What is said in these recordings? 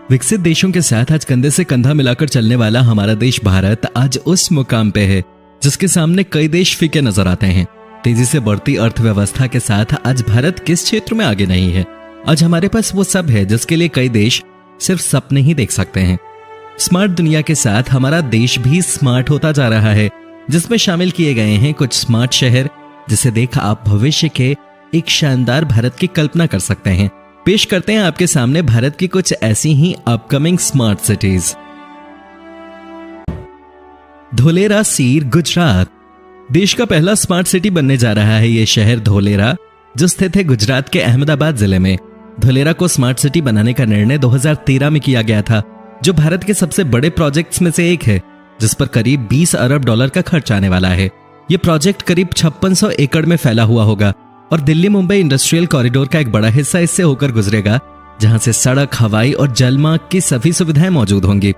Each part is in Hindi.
विकसित देशों के साथ आज कंधे से कंधा मिलाकर चलने वाला हमारा देश भारत आज उस मुकाम पे है जिसके सामने कई देश फीके नजर आते हैं। तेजी से बढ़ती अर्थव्यवस्था के साथ आज भारत किस क्षेत्र में आगे नहीं है। आज हमारे पास वो सब है जिसके लिए कई देश सिर्फ सपने ही देख सकते हैं। स्मार्ट दुनिया के साथ हमारा देश भी स्मार्ट होता जा रहा है, जिसमें शामिल किए गए हैं कुछ स्मार्ट शहर जिसे देख आप भविष्य के एक शानदार भारत की कल्पना कर सकते हैं। पेश करते हैं आपके सामने भारत की कुछ ऐसी ही अपकमिंग स्मार्ट सिटीज। धोलेरा सीर, गुजरात। देश का पहला स्मार्ट सिटी बनने जा रहा है ये शहर धोलेरा, जो स्थित है गुजरात के अहमदाबाद जिले में। धोलेरा को स्मार्ट सिटी बनाने का निर्णय 2013 में किया गया था, जो भारत के सबसे बड़े प्रोजेक्ट्स में से एक है, जिस पर करीब 20 अरब डॉलर का खर्च आने वाला है। ये प्रोजेक्ट करीब 5600 एकड़ में फैला हुआ होगा और दिल्ली मुंबई इंडस्ट्रियल कॉरिडोर का एक बड़ा हिस्सा इससे होकर गुजरेगा, जहां से सड़क, हवाई और जलमार्ग की सभी सुविधाएं मौजूद होंगी।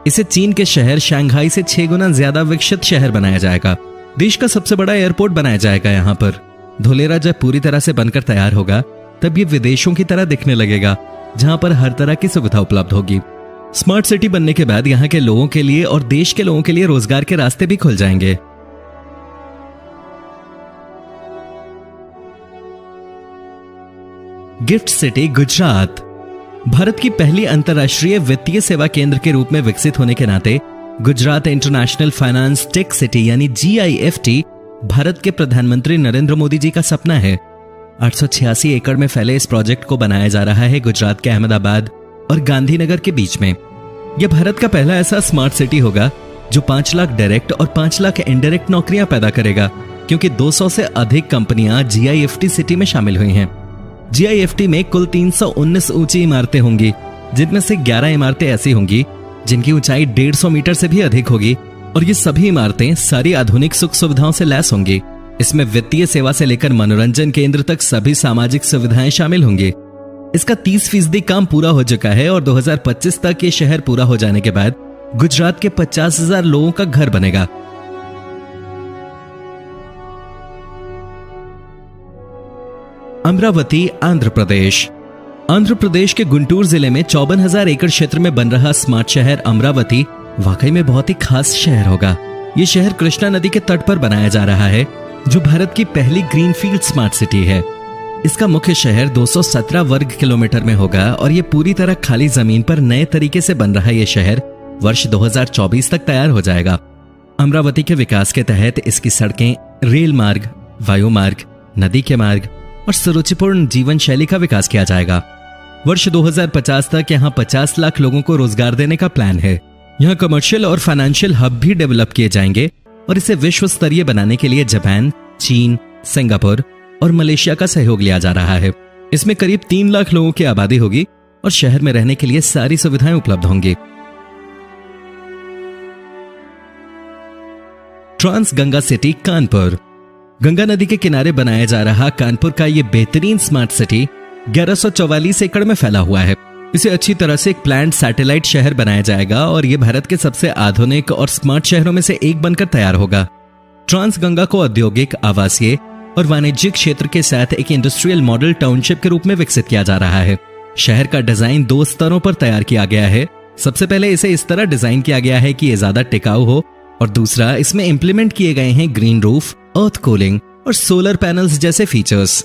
इसे चीन के शहर शंघाई से 6 गुना ज्यादा विकसित शहर बनाया जाएगा। देश का सबसे बड़ा एयरपोर्ट बनाया जाएगा यहाँ पर। धोलेरा जब पूरी तरह से बनकर तैयार होगा तब ये विदेशों की तरह दिखने लगेगा, जहां पर हर तरह की सुविधा उपलब्ध होगी। स्मार्ट सिटी बनने के बाद यहाँ के लोगों के लिए और देश के लोगों के लिए रोजगार के रास्ते भी खुल जाएंगे। Gift city, Gujarat. भारत की पहली अंतर्राष्ट्रीय वित्तीय सेवा केंद्र के रूप में विकसित होने के नाते Gujarat international finance tech city यानी GIFT भारत के प्रधानमंत्री नरेंद्र मोदी जी का सपना है। 886 एकड़ में फैले इस प्रोजेक्ट को बनाया जा रहा है गुजरात के अहमदाबाद और गांधीनगर के बीच में। यह भारत का पहला ऐसा स्मार्ट सिटी होगा जो 5 लाख डायरेक्ट और 5 लाख इनडायरेक्ट नौकरियां पैदा करेगा, क्योंकि 200 से अधिक कंपनियां GIFT सिटी में शामिल हुई हैं। GIFT में कुल 319 ऊंची इमारतें होंगी, जिनमें से 11 इमारतें ऐसी होंगी जिनकी ऊंचाई 150 मीटर से भी अधिक होगी, और ये सभी इमारतें सारी आधुनिक सुख सुविधाओं से लैस होंगी। इसमें वित्तीय सेवा से लेकर मनोरंजन केंद्र तक सभी सामाजिक सुविधाएं शामिल होंगी। इसका 30% काम पूरा हो चुका है और 2025 तक ये शहर पूरा हो जाने के बाद गुजरात के 50,000 लोगों का घर बनेगा। अमरावती, आंध्र प्रदेश। आंध्र प्रदेश के गुंटूर जिले में 54,000 एकड़ क्षेत्र में बन रहा स्मार्ट शहर अमरावती वाकई में बहुत ही खास शहर होगा। ये शहर कृष्णा नदी के तट पर बनाया जा रहा है, जो भारत की पहली ग्रीनफील्ड स्मार्ट सिटी है। इसका मुख्य शहर 217 वर्ग किलोमीटर में होगा और ये पूरी तरह खाली जमीन पर नए तरीके से बन रहा ये शहर वर्ष 2024 तक तैयार हो जाएगा। अमरावती के विकास के तहत इसकी सड़कें, रेल मार्ग, वायु मार्ग, नदी के मार्ग और सुरुचिपूर्ण जीवन शैली का विकास किया जाएगा। वर्ष 2050 तक यहाँ 50 लाख लोगों को रोजगार देने का प्लान है। यहाँ कमर्शियल और फाइनेंशियल हब भी डेवलप किए जाएंगे और इसे विश्व स्तरीय बनाने के लिए जापान, चीन, सिंगापुर और मलेशिया का सहयोग लिया जा रहा है। इसमें करीब 3 लाख लोगों की आबादी होगी और शहर में रहने के लिए सारी सुविधाएं उपलब्ध होंगी। Trans Ganga City, Kanpur. गंगा नदी के किनारे बनाया जा रहा कानपुर का ये बेहतरीन स्मार्ट सिटी 1144 एकड़ में फैला हुआ है। इसे अच्छी तरह से एक प्लान्ड सैटेलाइट शहर बनाया जाएगा और ये भारत के सबसे आधुनिक और स्मार्ट शहरों में से एक बनकर तैयार होगा। ट्रांस गंगा को औद्योगिक, आवासीय और वाणिज्यिक क्षेत्र के साथ एक इंडस्ट्रियल मॉडल टाउनशिप के रूप में विकसित किया जा रहा है। शहर का डिजाइन 2 स्तरों पर तैयार किया गया है। सबसे पहले इसे इस तरह डिजाइन किया गया है कि ये ज्यादा टिकाऊ हो, और दूसरा, इसमें इंप्लीमेंट किए गए हैं ग्रीन रूफ, अर्थ कूलिंग और सोलर पैनल्स जैसे फीचर्स।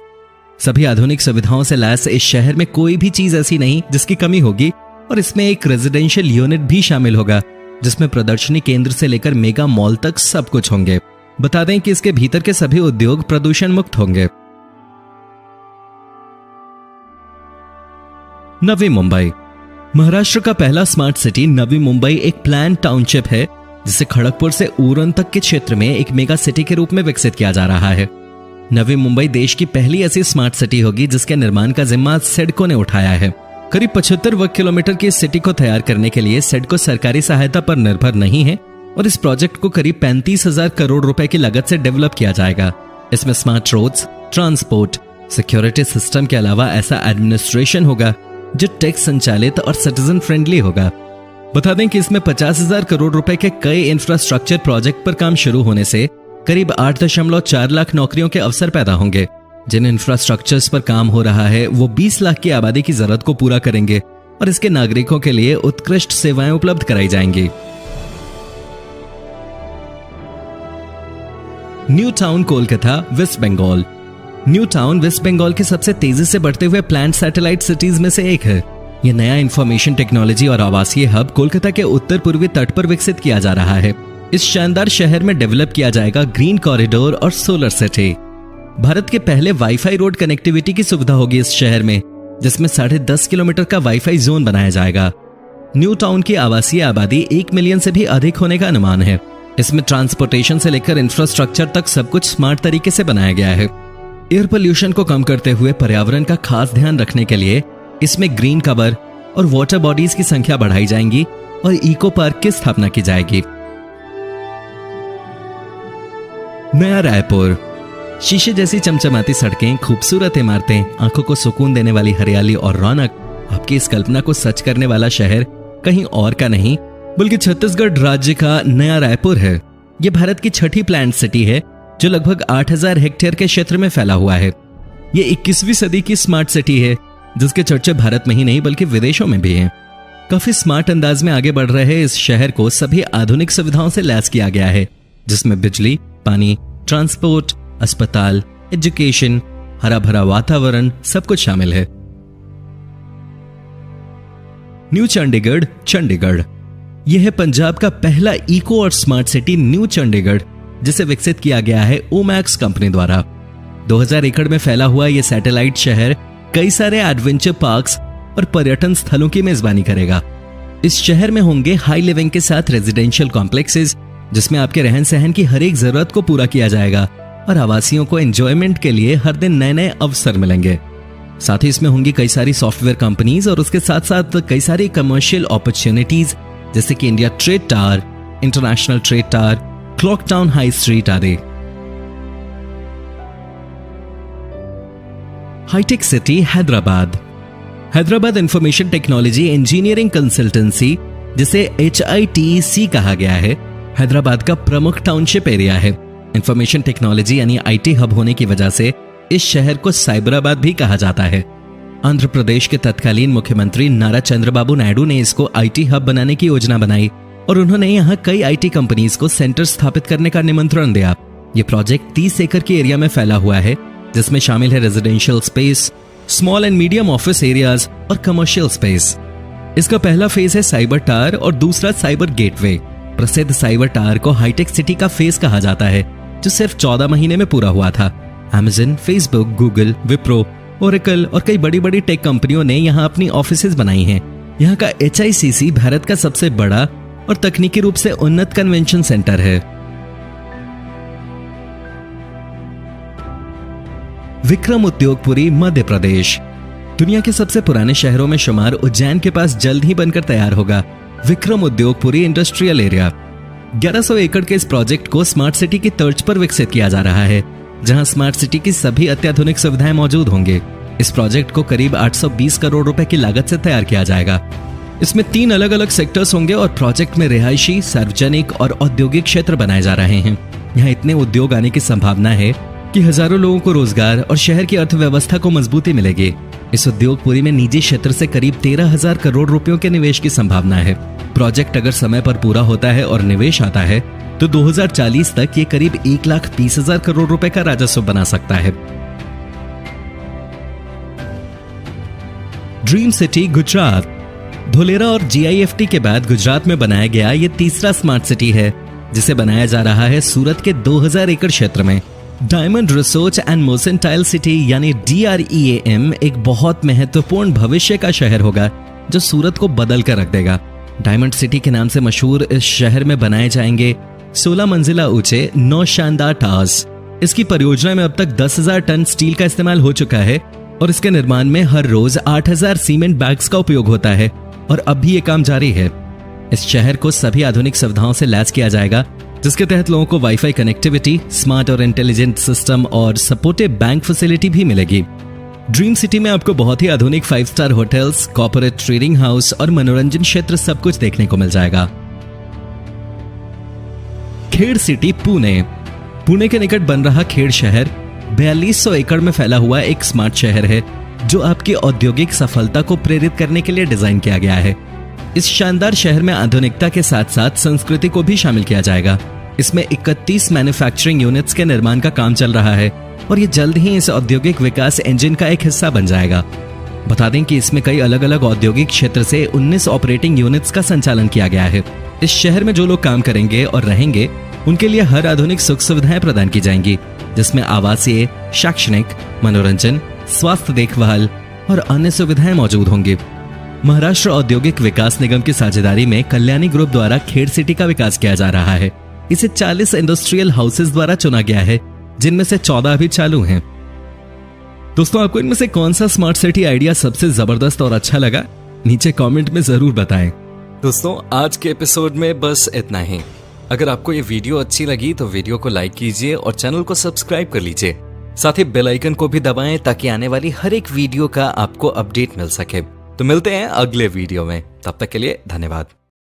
सभी आधुनिक सुविधाओं से लैस इस शहर में कोई भी चीज ऐसी नहीं जिसकी कमी होगी, और इसमें एक रेजिडेंशियल यूनिट भी शामिल होगा, जिसमें प्रदर्शनी केंद्र से लेकर मेगा मॉल तक सब कुछ होंगे। बता दें कि इसके भीतर के सभी उद्योग प्रदूषण मुक्त होंगे। नवी मुंबई। महाराष्ट्र का पहला स्मार्ट सिटी नवी मुंबई एक प्लान टाउनशिप है, जिसे खड़गपुर से उरण तक के क्षेत्र में एक मेगा सिटी के रूप में विकसित किया जा रहा है। नवी मुंबई देश की पहली ऐसी स्मार्ट सिटी होगी जिसके निर्माण का जिम्मा सिडको ने उठाया है। करीब 75 वर्ग किलोमीटर की इस सिटी को तैयार करने के लिए सिडको सरकारी सहायता पर निर्भर नहीं है और इस प्रोजेक्ट को करीब 35,000 करोड़ रुपए की लागत से डेवलप किया जाएगा। इसमें smart roads, transport, security system के अलावा ऐसा एडमिनिस्ट्रेशन होगा जो टैक्स संचालित और सिटीजन फ्रेंडली होगा। बता दें कि इसमें 50,000 करोड़ रुपए के कई इंफ्रास्ट्रक्चर प्रोजेक्ट पर काम शुरू होने से करीब 8.4 लाख नौकरियों के अवसर पैदा होंगे। जिन इंफ्रास्ट्रक्चर्स पर काम हो रहा है वो 20 लाख की आबादी की जरूरत को पूरा करेंगे और इसके नागरिकों के लिए उत्कृष्ट सेवाएं उपलब्ध कराई जाएंगी। न्यू टाउन कोलकाता, वेस्ट बंगाल। न्यू टाउन वेस्ट बंगाल के सबसे तेजी से बढ़ते हुए प्लान्ड सैटेलाइट सिटीज में से एक है। यह नया इंफॉर्मेशन टेक्नोलॉजी और आवासीय हब कोलकाता के उत्तर पूर्वी तट पर विकसित किया जा रहा है। इस शानदार शहर में डेवलप किया जाएगा ग्रीन कॉरिडोर और सोलर सिटी। भारत के पहले वाईफाई रोड कनेक्टिविटी की सुविधा होगी इस शहर में, जिसमें 10.5 किलोमीटर का वाईफाई जोन बनाया जाएगा। न्यू टाउन की आवासीय आबादी 1 मिलियन से भी अधिक होने का अनुमान है। इसमें ट्रांसपोर्टेशन से लेकर इंफ्रास्ट्रक्चर तक सब कुछ स्मार्ट तरीके से बनाया गया है। एयर पोल्यूशन को कम करते हुए पर्यावरण का खास ध्यान रखने के लिए इसमें ग्रीन कवर और वाटर बॉडीज की संख्या बढ़ाई जाएंगी और इको पार्क की स्थापना की जाएगी। नया रायपुर। शीशे जैसी चमचमाती सड़कें, खूबसूरत इमारतें, आंखों को सुकून देने वाली हरियाली और रौनक, आपकी इस कल्पना को सच करने वाला शहर कहीं और का नहीं बल्कि छत्तीसगढ़ राज्य का नया रायपुर है। यह भारत की छठी प्लान्ड सिटी है जो लगभग 8000 हेक्टेयर के क्षेत्र में फैला हुआ है। यह 21वीं सदी की स्मार्ट सिटी है जिसके चर्चे भारत में ही नहीं बल्कि विदेशों में भी हैं। काफी स्मार्ट अंदाज में आगे बढ़ रहे इस शहर को सभी आधुनिक सुविधाओं से लैस किया गया है, जिसमें बिजली, पानी, ट्रांसपोर्ट, अस्पताल, एजुकेशन, हरा भरा वातावरण सब कुछ शामिल है। न्यू चंडीगढ़, चंडीगढ़। यह है पंजाब का पहला इको और स्मार्ट सिटी न्यू चंडीगढ़, जिसे विकसित किया गया है ओमैक्स कंपनी द्वारा। 2000 एकड़ में फैला हुआ यह सैटेलाइट शहर कई सारे एडवेंचर पार्क्स और पर्यटन स्थलों की मेजबानी करेगा। इस शहर में होंगे हाई लिविंग के साथ रेजिडेंशियल कॉम्प्लेक्सेस, जिसमें आपके रहन सहन की हर एक जरूरत को पूरा किया जाएगा और आवासियों को एंजॉयमेंट के लिए हर दिन नए नए अवसर मिलेंगे। साथ ही इसमें होंगी कई सारी सॉफ्टवेयर कंपनीज और उसके साथ साथ कई सारी कमर्शियल अपॉर्चुनिटीज, जैसे कि India Trade Tower, International Trade Tower, Clock Town High Street आदि। Hitech City, Hyderabad. Hyderabad information technology engineering consultancy, जिसे HITC कहा गया है, हैदराबाद का प्रमुख टाउनशिप एरिया है। इंफॉर्मेशन टेक्नोलॉजी यानी IT हब होने की वजह से इस शहर को साइबराबाद भी कहा जाता है। आंध्र प्रदेश के तत्कालीन मुख्यमंत्री नारा चंद्रबाबू नायडू ने इसको IT हब बनाने की योजना बनाई और उन्होंने यहाँ कई IT कंपनीज को सेंटर स्थापित करने का निमंत्रण दिया। ये प्रोजेक्ट 30 एकड़ के एरिया में फैला हुआ है, जिसमें शामिल है residential space, small and medium office areas और कमर्शियल स्पेस। इसका पहला फेज है साइबर टावर और दूसरा साइबर गेटवे। प्रसिद्ध साइबर टावर को हाईटेक सिटी का फेज कहा जाता है, जो सिर्फ 14 महीने में पूरा हुआ था। Amazon, Facebook, Google, Wipro, Oracle और कई बड़ी बड़ी टेक कंपनियों ने यहाँ अपनी ऑफिसेज बनाई हैं। यहाँ का HICC भारत का सबसे बड़ा और तकनीकी रूप से उन्नत कन्वेंशन सेंटर है। विक्रम उद्योगपुरी, मध्य प्रदेश। दुनिया के सबसे पुराने शहरों में शुमार उज्जैन के पास जल्द ही बनकर तैयार होगा विक्रम उद्योगपुरी इंडस्ट्रियल एरिया। 1100 एकड़ के इस प्रोजेक्ट को स्मार्ट सिटी की तर्ज पर विकसित किया जा रहा है, जहां स्मार्ट सिटी की सभी अत्याधुनिक सुविधाएं मौजूद होंगे। इस प्रोजेक्ट को करीब 820 करोड़ रुपए की लागत से तैयार किया जाएगा। इसमें 3 अलग अलग सेक्टर्स होंगे और प्रोजेक्ट में रिहायशी, सार्वजनिक और औद्योगिक क्षेत्र बनाए जा रहे हैं। यहाँ इतने उद्योग आने की संभावना है कि हजारों लोगों को रोजगार और शहर की अर्थव्यवस्था को मजबूती मिलेगी। इस उद्योगपुरी में निजी क्षेत्र से करीब 13,000 करोड़ रुपयों के निवेश की संभावना है। प्रोजेक्ट अगर समय पर पूरा होता है और निवेश आता है तो 2040 तक ये करीब 1,20,000 करोड़ रुपए का राजस्व बना सकता है। Dream city, Gujarat. धोलेरा और GIFT के बाद गुजरात में बनाया गया ये तीसरा स्मार्ट सिटी है, जिसे बनाया जा रहा है सूरत के 2000 एकड़ क्षेत्र में। Diamond research and mercantile city यानी DREAM एक बहुत महत्वपूर्ण भविष्य का शहर होगा जो सूरत को बदल कर रख देगा। डायमंड सिटी के नाम से मशहूर इस शहर में बनाए जाएंगे 16 मंजिला ऊंचे 9 शानदार टावर्स। इसकी परियोजना में अब तक 10,000 टन स्टील का इस्तेमाल हो चुका है और इसके निर्माण में हर रोज 8,000 सीमेंट बैग्स का उपयोग होता है और अब भी ये काम जारी है। इस शहर को सभी आधुनिक सुविधाओं से लैस किया जाएगा, जिसके तहत लोगों को वाईफाई कनेक्टिविटी, स्मार्ट और इंटेलिजेंट सिस्टम और सपोर्टिव बैंक फैसिलिटी भी मिलेगी। ड्रीम सिटी में आपको बहुत ही आधुनिक 5 star hotels, corporate trading house और मनोरंजन क्षेत्र सब कुछ देखने को मिल जाएगा। खेड़ सिटी, पुणे। पुणे के निकट बन रहा खेड़ शहर 4200 एकड़ में फैला हुआ एक स्मार्ट शहर है, जो आपकी औद्योगिक सफलता को प्रेरित करने के लिए डिजाइन किया गया है। इस शानदार शहर में आधुनिकता के साथ साथ संस्कृति को भी शामिल किया जाएगा। इसमें 31 मैन्युफैक्चरिंग यूनिट्स के निर्माण का काम चल रहा है और ये जल्द ही इस औद्योगिक विकास इंजन का एक हिस्सा बन जाएगा। बता दें कि इसमें कई अलग अलग औद्योगिक क्षेत्र से 19 ऑपरेटिंग यूनिट्स का संचालन किया गया है। इस शहर में जो लोग काम करेंगे और रहेंगे उनके लिए हर आधुनिक सुख सुविधाएं प्रदान की जाएंगी, जिसमें आवासीय, शैक्षणिक, मनोरंजन, स्वास्थ्य देखभाल और अन्य सुविधाएं मौजूद होंगी। महाराष्ट्र औद्योगिक विकास निगम की साझेदारी में कल्याणी ग्रुप द्वारा खेड़ सिटी का विकास किया जा रहा है। इसे 40 इंडस्ट्रियल हाउसेस द्वारा चुना गया है, जिनमें से 14 अभी चालू हैं। दोस्तों, आपको इनमें से कौन सा स्मार्ट सिटी आइडिया सबसे जबरदस्त और अच्छा लगा? नीचे कमेंट में जरूर बताएं। दोस्तों, आज के एपिसोड में बस इतना ही। अगर आपको ये वीडियो अच्छी लगी तो वीडियो को लाइक कीजिए और चैनल को सब्सक्राइब कर लीजिए। साथ ही बेल आइकन को भी दबाएं ताकि आने वाली हर एक वीडियो का आपको अपडेट मिल सके। तो मिलते हैं अगले वीडियो में, तब तक के लिए धन्यवाद।